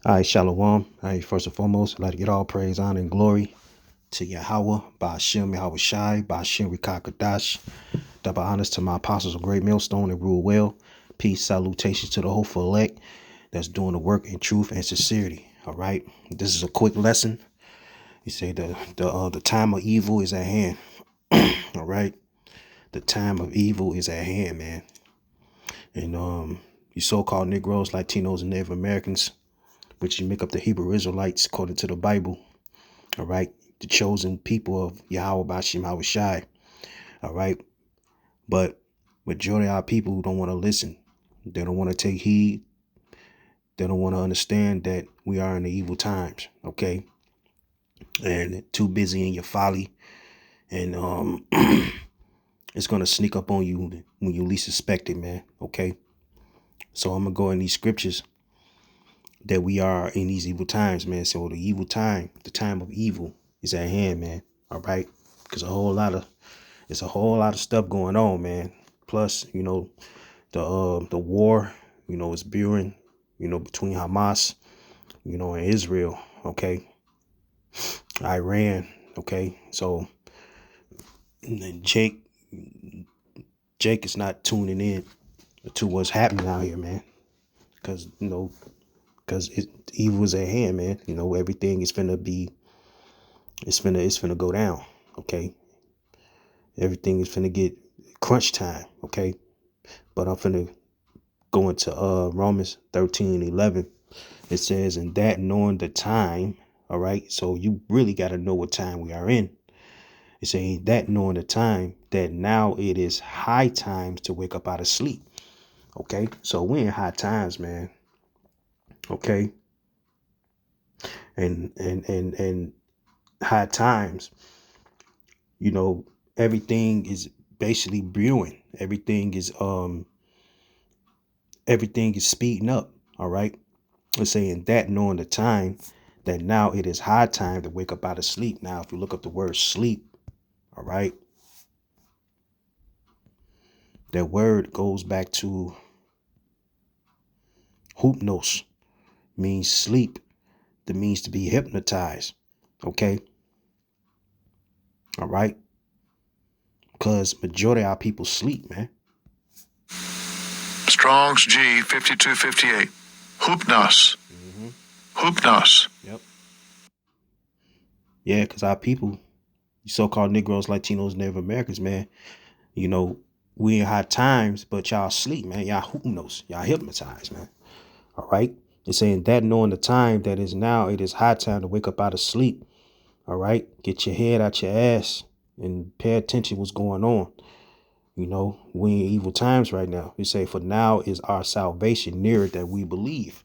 All right, Shalom. All right, first and foremost, I'd like to get all praise, honor, and glory to Yahweh, Ba'ashem Yahweh Shai, Ba'ashem Rikakadash. Double honors to my apostles of Great Millstone and rule well. Peace, salutations to the hopeful elect that's doing the work in truth and sincerity. All right, this is a quick lesson. You say the time of evil is at hand. All right, the time of evil is at hand, man. And you so-called Negroes, Latinos, and Native Americans, which you make up the Hebrew Israelites according to the Bible. All right, the chosen people of Yahweh Ba'ashem Yahweh Shai. All right, but majority of our people who don't want to listen, they don't want to take heed. They don't want to understand that we are in the evil times. Okay, and too busy in your folly, and it's gonna sneak up on you when you least expect it, man. Okay, so I'm gonna go in these scriptures that we are in these evil times, man. So the evil time, the time of evil is at hand, man. All right, because it's a whole lot of stuff going on, man. Plus, the war, is brewing, between Hamas, and Israel. Okay, Iran. Okay, so and Jake is not tuning in to what's happening out here, man. Because evil is at hand, man. Everything is it's finna go down. Okay, everything is finna get crunch time. Okay, but I'm finna go into Romans 13:11. It says, "And that knowing the time," all right. So you really got to know what time we are in. It's saying that knowing the time, that now it is high times to wake up out of sleep. Okay, so we're in high times, man. Okay, and high times. Everything is basically brewing. Everything is speeding up. All right. It's saying that knowing the time, that now it is high time to wake up out of sleep. Now, if you look up the word sleep, all right, that word goes back to hypnos, means sleep. That means to be hypnotized. Okay. All right. Because majority of our people sleep, man. Strong's G 5258. Hypnos. Hypnos. Yep. Yeah, because our people, you so-called Negroes, Latinos, Native Americans, man, we in high times, but y'all sleep, man. Y'all hypnos. Y'all hypnotized, man. All right. It's saying that knowing the time that is now, it is high time to wake up out of sleep. All right. Get your head out your ass and pay attention what's going on. We in evil times right now. We say, for now is our salvation nearer than we believe.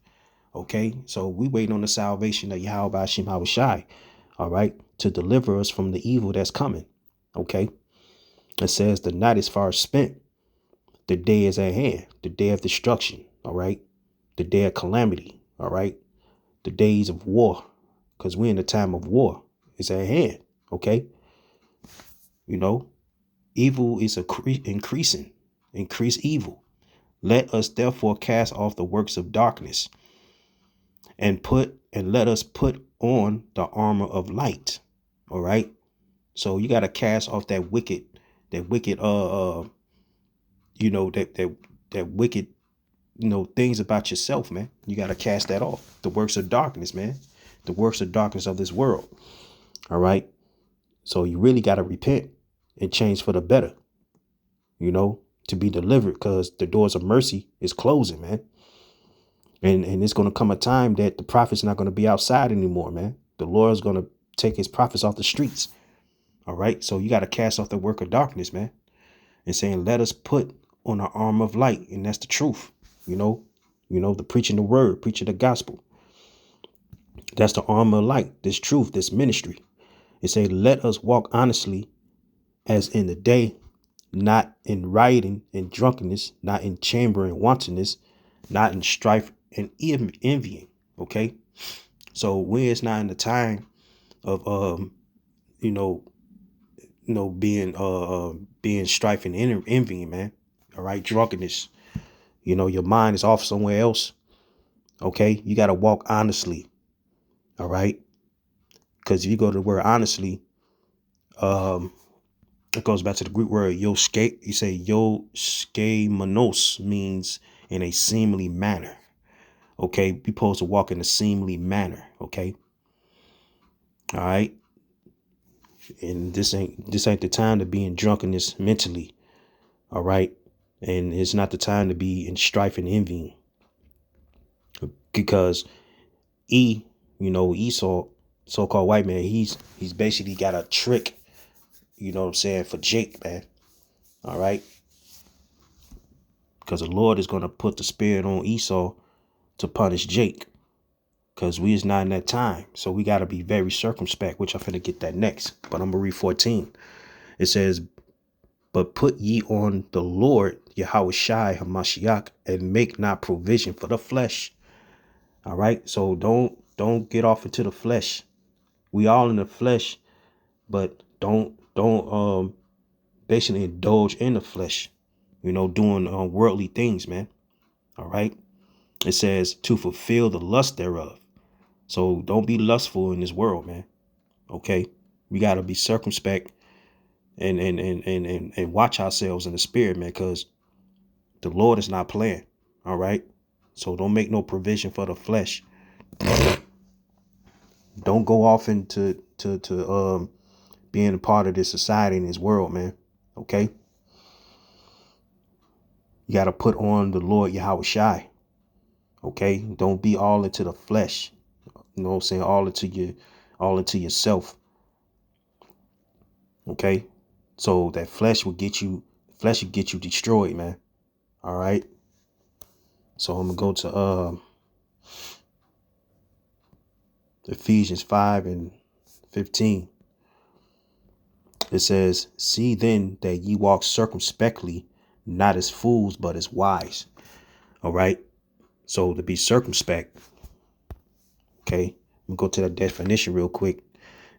Okay. So we waiting on the salvation of Yahweh Ba'ashem Yahweh Shai. All right. To deliver us from the evil that's coming. Okay. It says the night is far spent. The day is at hand. The day of destruction. All right. The day of calamity. All right. The days of war. Because we're in the time of war. It's at hand. Okay. Evil is increasing. Increase evil. Let us therefore cast off the works of darkness and let us put on the armor of light. All right. So you got to cast off that wicked, that wicked things about yourself, man. You got to cast that off. The works of darkness, man. The works of darkness of this world. All right. So you really got to repent and change for the better, to be delivered, because the doors of mercy is closing, man. And it's going to come a time that the prophet's not going to be outside anymore, man. The Lord's going to take his prophets off the streets. All right. So you got to cast off the work of darkness, man. And saying, let us put on the armor of light. And that's the truth. The preaching the word, preaching the gospel. That's the armor of light. This truth, this ministry. It say, let us walk honestly as in the day, not in rioting and drunkenness, not in chamber and wantonness, not in strife and envying. Okay. So when it's not in the time of being strife and envying, man. All right, drunkenness. Your mind is off somewhere else. Okay, you got to walk honestly. All right, because if you go to the word honestly, um, it goes back to the Greek word yoske. You say yoskemanos means in a seemly manner. Okay, we supposed to walk in a seemly manner. Okay, all right, and this ain't the time to be in drunkenness mentally. All right, and it's not the time to be in strife and envying, because Esau, so-called white man, he's basically got a trick, what I'm saying, for Jake, man. All right, because the Lord is going to put the spirit on Esau to punish Jake, because we is not in that time. So we got to be very circumspect, which I'm finna get that next. But I'm gonna read 14. It says, "But put ye on the Lord Yahweh Shai Hamashiach, and make not provision for the flesh." All right. So don't get off into the flesh. We all in the flesh, but don't basically indulge in the flesh. Doing worldly things, man. All right. It says to fulfill the lust thereof. So don't be lustful in this world, man. Okay. We gotta be circumspect and watch ourselves in the spirit, man, because the Lord is not playing. All right. So don't make no provision for the flesh. Don't go off into to being a part of this society in this world, man. Okay. You got to put on the Lord Yahweh Shai. Okay. Don't be all into the flesh. You know what I'm saying? All into yourself. Okay. So that flesh will get you destroyed, man. All right. So I'm gonna go to Ephesians 5:15. It says, "See then that ye walk circumspectly, not as fools, but as wise." All right. So to be circumspect, okay, we go to that definition real quick.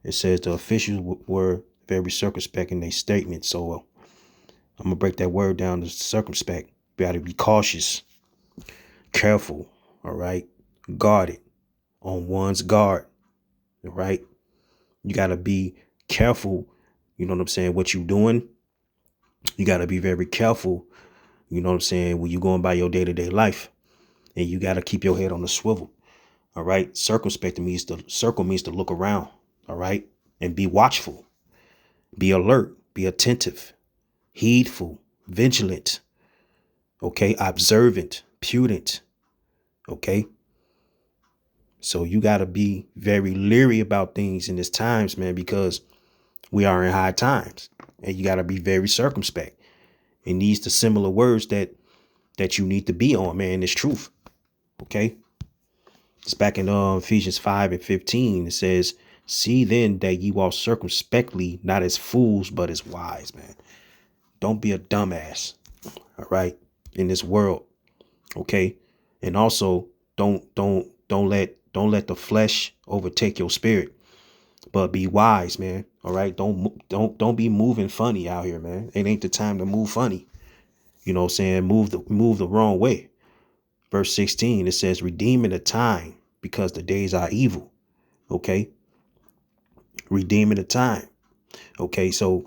It says the officials were very circumspect in their statement. So I'm gonna break that word down to circumspect. You gotta be cautious, careful, all right, guarded, on one's guard, all right. You gotta be careful. You know what I'm saying? What you doing? You gotta be very careful. You know what I'm saying? When you going by your day-to-day life, and you gotta keep your head on the swivel. All right. Circumspect means to look around. All right. And be watchful, be alert, be attentive, heedful, vigilant. Okay. Observant, prudent. Okay. So you got to be very leery about things in this times, man, because we are in high times, and you got to be very circumspect. And these the similar words that you need to be on, man. It's truth. Okay. It's back in Ephesians 5:15. It says, "See then that ye walk circumspectly, not as fools, but as wise," man. Don't be a dumbass. All right. In this world. Okay. And also don't let the flesh overtake your spirit, but be wise, man. All right. Don't be moving funny out here, man. It ain't the time to move funny. You know what I'm saying? Move the wrong way. Verse 16, it says, "Redeeming the time, because the days are evil." Okay. Redeeming the time. Okay. So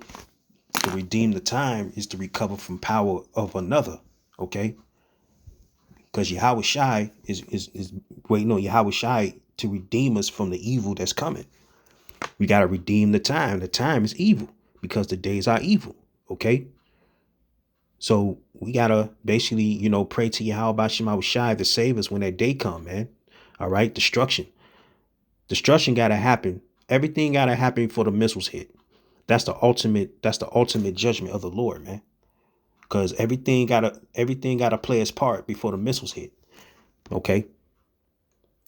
to redeem the time is to recover from power of another. Okay. Because Yahweh Shai is waiting on Yahweh Shai to redeem us from the evil that's coming. We got to redeem the time. The time is evil because the days are evil. Okay. So we got to basically, pray to Yahweh Shai to save us when that day come, man. All right. Destruction got to happen. Everything got to happen before the missiles hit. That's the ultimate judgment of the Lord, man. Because everything gotta play its part before the missiles hit. Okay.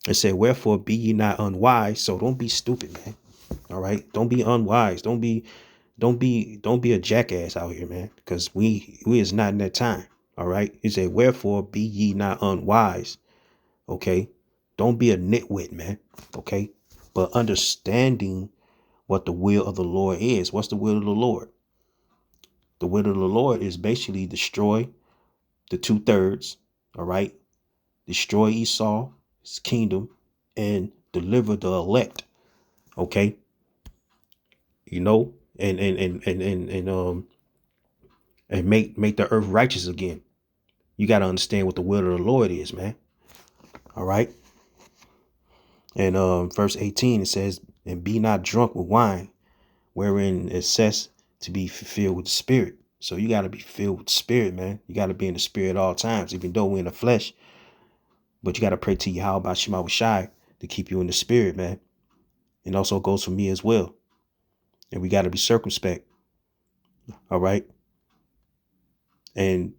It said, "Wherefore be ye not unwise." So don't be stupid, man. All right. Don't be unwise. Don't be a jackass out here, man. Because we is not in that time. All right. It said, "Wherefore be ye not unwise." Okay. Don't be a nitwit, man. Okay. But understanding what the will of the Lord is. What's the will of the Lord? The will of the Lord is basically destroy the 2/3. All right. Destroy Esau his kingdom and deliver the elect. Okay. You know, and make the earth righteous again. You got to understand what the will of the Lord is, man. All right. And verse 18, it says, and be not drunk with wine, wherein it says to be filled with the spirit. So you got to be filled with the spirit, man. You got to be in the spirit at all times, even though we're in the flesh. But you got to pray to Yahweh Shema Shai to keep you in the spirit, man. And also goes for me as well. And we got to be circumspect. All right. And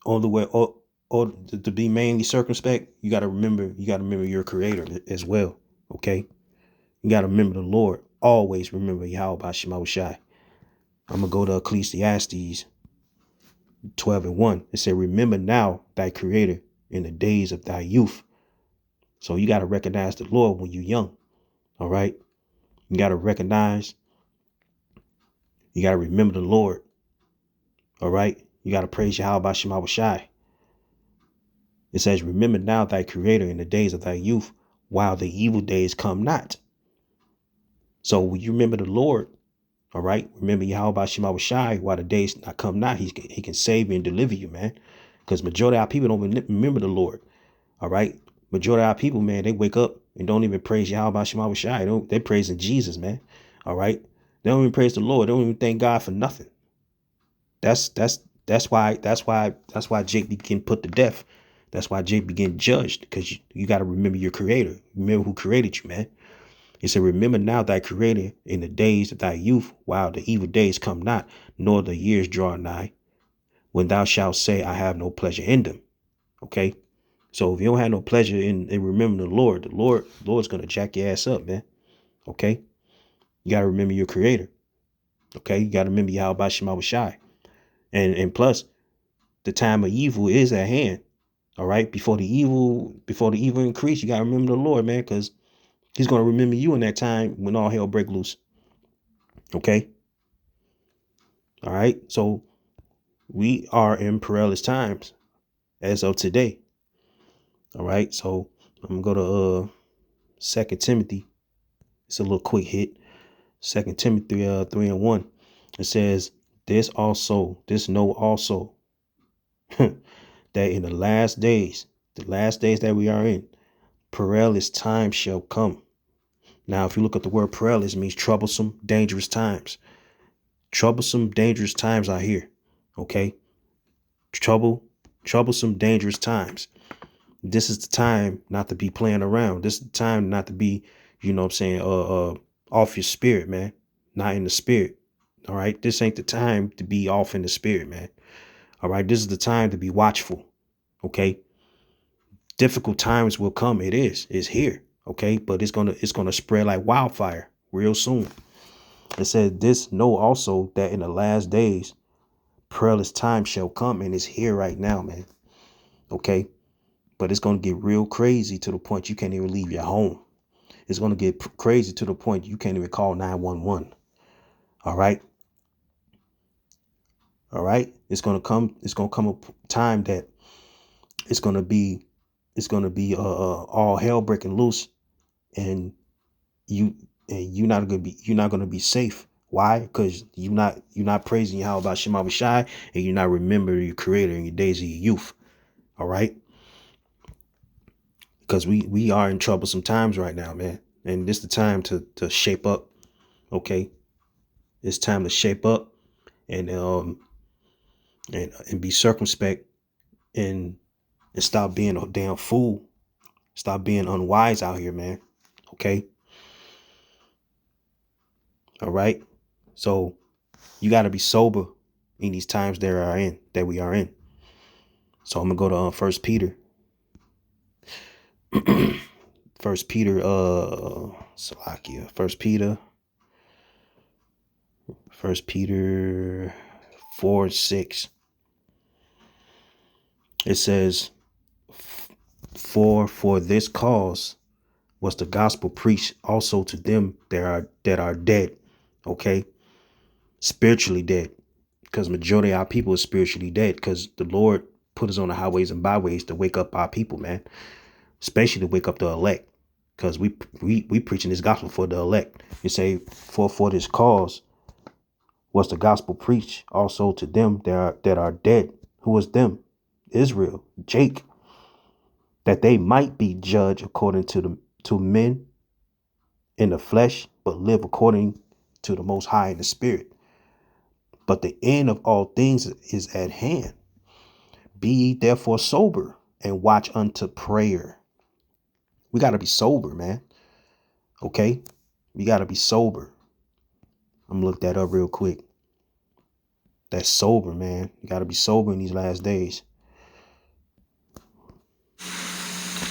on the way, or to be mainly circumspect, you got to remember your creator as well. Okay. You got to remember the Lord. Always remember Yahweh Shema Shai. I'm going to go to Ecclesiastes 12:1. It said, remember now thy creator in the days of thy youth. So you got to recognize the Lord when you're young. All right. You got to recognize, you got to remember the Lord. All right. You got to praise Yahweh Shema Shai. It says, remember now thy creator in the days of thy youth, while the evil days come not. So when you remember the Lord, all right, remember Yahweh Shema Shai, while the days not come not, he can save you and deliver you, man. Because majority of our people don't remember the Lord. All right. Majority of our people, man, they wake up and don't even praise Yahweh Shema Shai. They're praising Jesus, man. All right. They don't even praise the Lord. They don't even thank God for nothing. That's why Jake be getting put to death. That's why Jake be getting judged, because you got to remember your creator. Remember who created you, man. He said, remember now thy creator in the days of thy youth, while the evil days come not, nor the years draw nigh, when thou shalt say, I have no pleasure in them. Okay. So if you don't have no pleasure in remembering the Lord's going to jack your ass up, man. Okay. You got to remember your creator. Okay. You got to remember Yahweh Shema Shai. And plus, the time of evil is at hand. All right. Before the evil increase, you got to remember the Lord, man, because he's going to remember you in that time when all hell break loose. Okay. All right. So we are in perilous times as of today. All right. So I'm going to go to 2 Timothy. It's a little quick hit. 2 Timothy 3:1. It says, this know also that in the last days that we are in, perilous times shall come. Now, if you look at the word perilous, it means troublesome, dangerous times. Troublesome, dangerous times are here. Okay. Troublesome, dangerous times. This is the time not to be playing around. This is the time not to be, you know what I'm saying, off your spirit, man. Not in the spirit. All right. This ain't the time to be off in the spirit, man. All right. This is the time to be watchful. Okay. Difficult times will come. It's here. Okay. But it's gonna spread like wildfire real soon. It said, this know also that in the last days, perilous times shall come, and it's here right now, man. Okay. But it's going to get real crazy to the point you can't even leave your home. It's going to get crazy to the point you can't even call 911. All right. All right. It's going to come a time that it's going to be all hell breaking loose, and you're not going to be safe. Why? Because you're not praising Yahweh Shema Shai, and you're not remembering your creator in your days of your youth. All right. Because we are in troublesome times right now, man. And this is the time to shape up. Okay. It's time to shape up and be circumspect and stop being a damn fool. Stop being unwise out here, man. Okay. All right. So you got to be sober in these times that we are in. So I'm gonna go to 1 Peter. 1 Peter, Salakia. 1 Peter 4:6. It says, for this cause was the gospel preached also to them that are dead. Okay. Spiritually dead. Because majority of our people is spiritually dead, because the Lord put us on the highways and byways to wake up our people, man. especially to wake up the elect, because we preaching this gospel for the elect. You say, for this cause was the gospel preached also to them that are dead. Who is them? Israel, Jake, that they might be judged according to men in the flesh, but live according to the Most High in the Spirit. But the end of all things is at hand. Be ye therefore sober and watch unto prayer. We got to be sober, man. Okay? We got to be sober. I'm going to look that up real quick. That's sober, man. You got to be sober in these last days.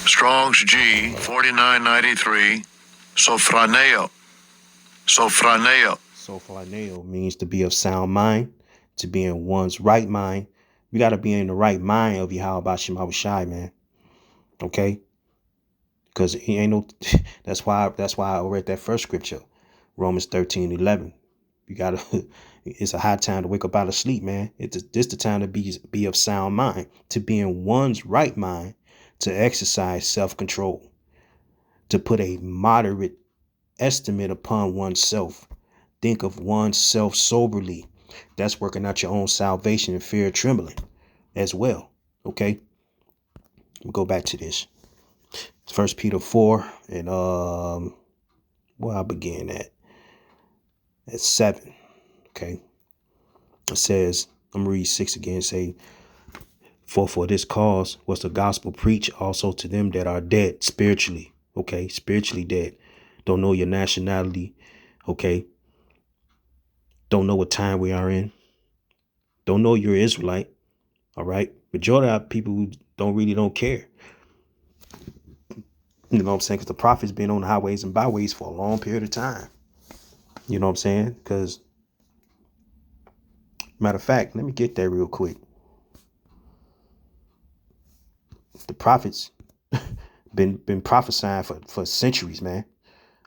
Strong's G 4993. Sophroneo. Sophroneo. Sophroneo means to be of sound mind, to be in one's right mind. You got to be in the right mind of Yahweh Shem Shai, man. Okay? Because he ain't no that's why I read that first scripture, Romans 13:11. You gotta it's a high time to wake up out of sleep, man. This the time to be of sound mind, to be in one's right mind, to exercise self-control, to put a moderate estimate upon oneself. Think of oneself soberly. That's working out your own salvation in fear and trembling as well. Okay? We'll go back to this. 1 Peter 4 and where I began at 7. Okay. It says, I'm gonna read 6 again, say, for this cause was the gospel preached also to them that are dead spiritually. Okay, spiritually dead. Don't know your nationality. Okay. Don't know what time we are in. Don't know you're Israelite. All right. Majority of people who don't care. You know what I'm saying? Because the prophet's been on the highways and byways for a long period of time. You know what I'm saying? Because, matter of fact, let me get that real quick. The prophets been prophesying for centuries, man.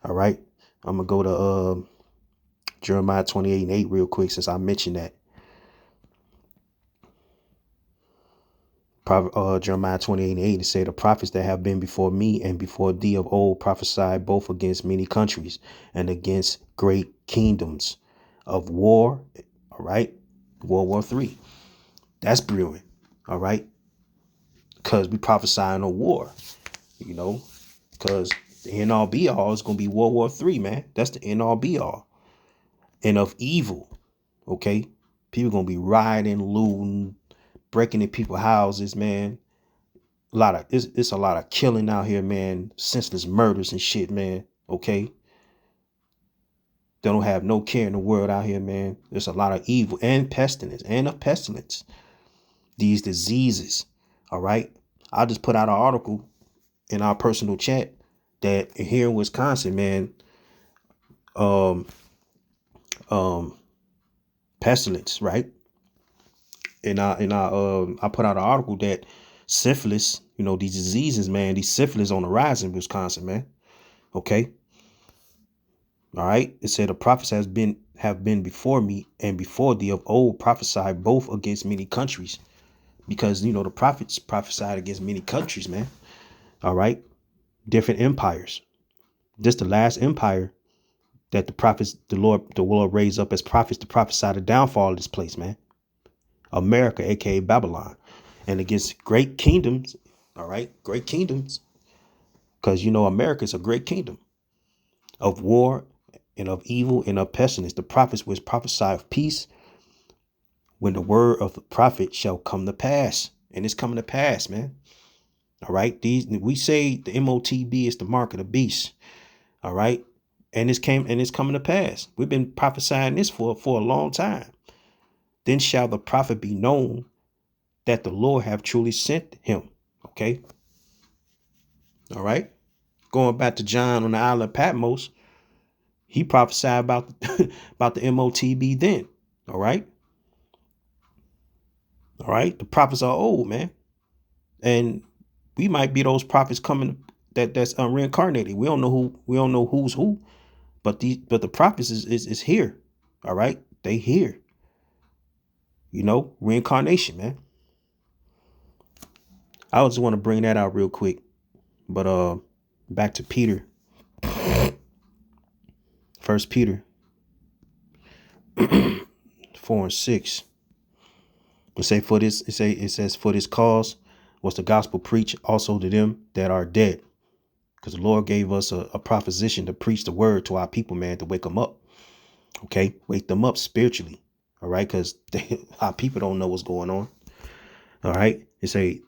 All right. I'm going to go to Jeremiah 28:8 real quick, since I mentioned that. Jeremiah 28:8, it said, the prophets that have been before me and before thee of old prophesied both against many countries and against great kingdoms of war. All right. World War III. That's brewing. All right. Because we prophesying a war, you know, because the end all be all is going to be World War III, man. That's the end all be all. And of evil. Okay. People going to be rioting, looting, breaking in people's houses, man. It's a lot of killing out here, man. Senseless murders and shit, man. Okay. They don't have no care in the world out here, man. There's a lot of evil and pestilence and of pestilence. These diseases. All right. I just put out an article in our personal chat that here in Wisconsin, man, pestilence, right? And I put out an article that syphilis, you know, these diseases, man, these syphilis on the rise in Wisconsin, man. Okay. All right. It said the prophets have been before me and before thee of old prophesied both against many countries, because, you know, the prophets prophesied against many countries, man. All right. Different empires. This the last empire that the prophets, the Lord raised up as prophets to prophesy the downfall of this place, man. America, aka Babylon, and against great kingdoms. All right, great kingdoms, because, you know, America is a great kingdom of war and of evil and of pestilence. The prophets which prophesy of peace, when the word of the prophet shall come to pass, and it's coming to pass, man. All right, we say the MOTB is the mark of the beast. All right, and it's coming to pass. We've been prophesying this for a long time. Then shall the prophet be known that the Lord have truly sent him. Okay. All right. Going back to John on the island of Patmos, he prophesied about about the MOTB then. All right. All right. The prophets are old, man. And we might be those prophets coming that's reincarnated. We don't know who's who, but the prophets is here. All right. They here. You know, reincarnation, man. I just want to bring that out real quick. But back to Peter. 1 Peter 4:6. It says, for this cause was the gospel preached also to them that are dead. Because the Lord gave us a proposition to preach the word to our people, man, to wake them up. Okay, wake them up spiritually. All right, because our people don't know what's going on. All right, it say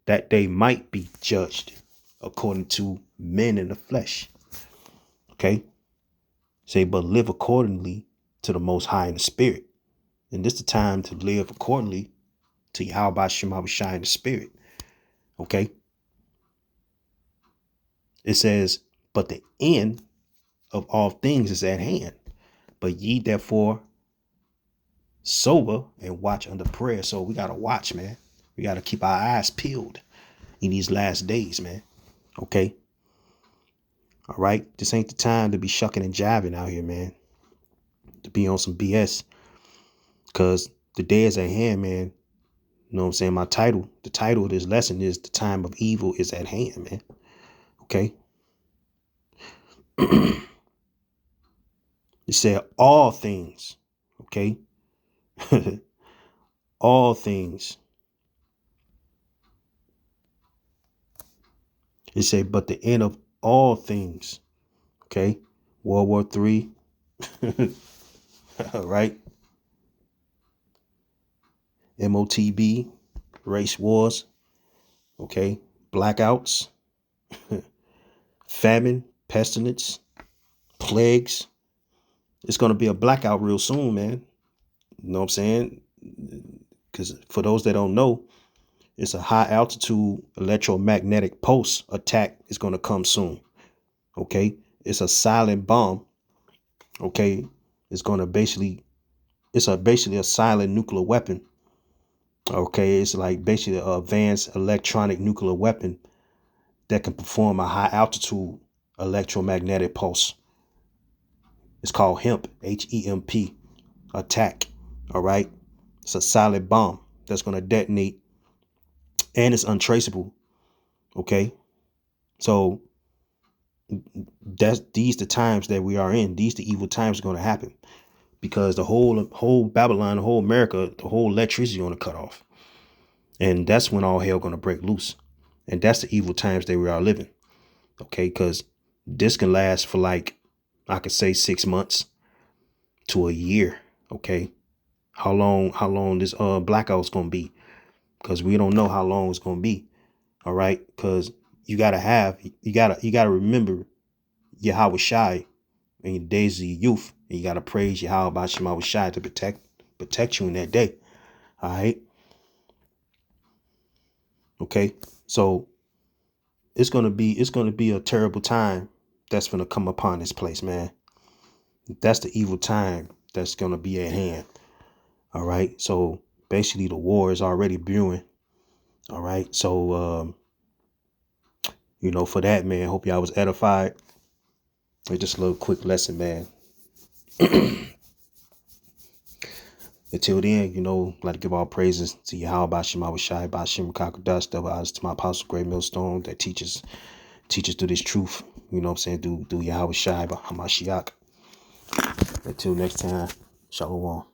that they might be judged according to men in the flesh. Okay, say, but live accordingly to the Most High in the Spirit. And this is the time to live accordingly to Yahweh Shema Shai in the Spirit. Okay. It says, but the end of all things is at hand. But ye therefore sober and watch under prayer. So we got to watch, man. We got to keep our eyes peeled in these last days, man. Okay. All right. This ain't the time to be shucking and jiving out here, man. To be on some BS. Because the day is at hand, man. You know what I'm saying? The title of this lesson is The Time of Evil is at Hand, man. Okay. It said all things. Okay. All things. It said, but the end of all things. Okay. World War III. Right. MOTB. Race wars. Okay. Blackouts. Famine. Pestilence. Plagues. It's going to be a blackout real soon, man. You know what I'm saying? Because for those that don't know, it's a high altitude electromagnetic pulse attack is going to come soon. Okay. It's a silent bomb. Okay. It's going to basically a silent nuclear weapon. Okay. It's like basically an advanced electronic nuclear weapon that can perform a high altitude electromagnetic pulse. It's called HEMP, HEMP attack. All right. It's a silent bomb that's going to detonate, and it's untraceable. Okay. So these the times that we are in. These the evil times are going to happen, because the whole Babylon, the whole America, the whole electricity is going to cut off. And that's when all hell going to break loose. And that's the evil times that we are living. Okay. Because this can last for, like, I could say 6 months to a year. Okay. How long this blackout's going to be, because we don't know how long it's going to be. All right. Because you got to remember Yahweh Shai in your days of your youth. And you got to praise Yahweh Shema Shai to protect you in that day. All right. Okay. So it's going to be a terrible time that's going to come upon this place, man. That's the evil time that's going to be at hand. All right. So basically the war is already brewing. All right. So, for that, man, hope y'all was edified. It's just a little quick lesson, man. Until then, like to give all praises to Yahweh Shema Shai, Bashim Kakadash, to my apostle, Great Millstone, that teaches through this truth. You know what I'm saying? Through Yahweh Shai, Hamashiach. Until next time, Shalom.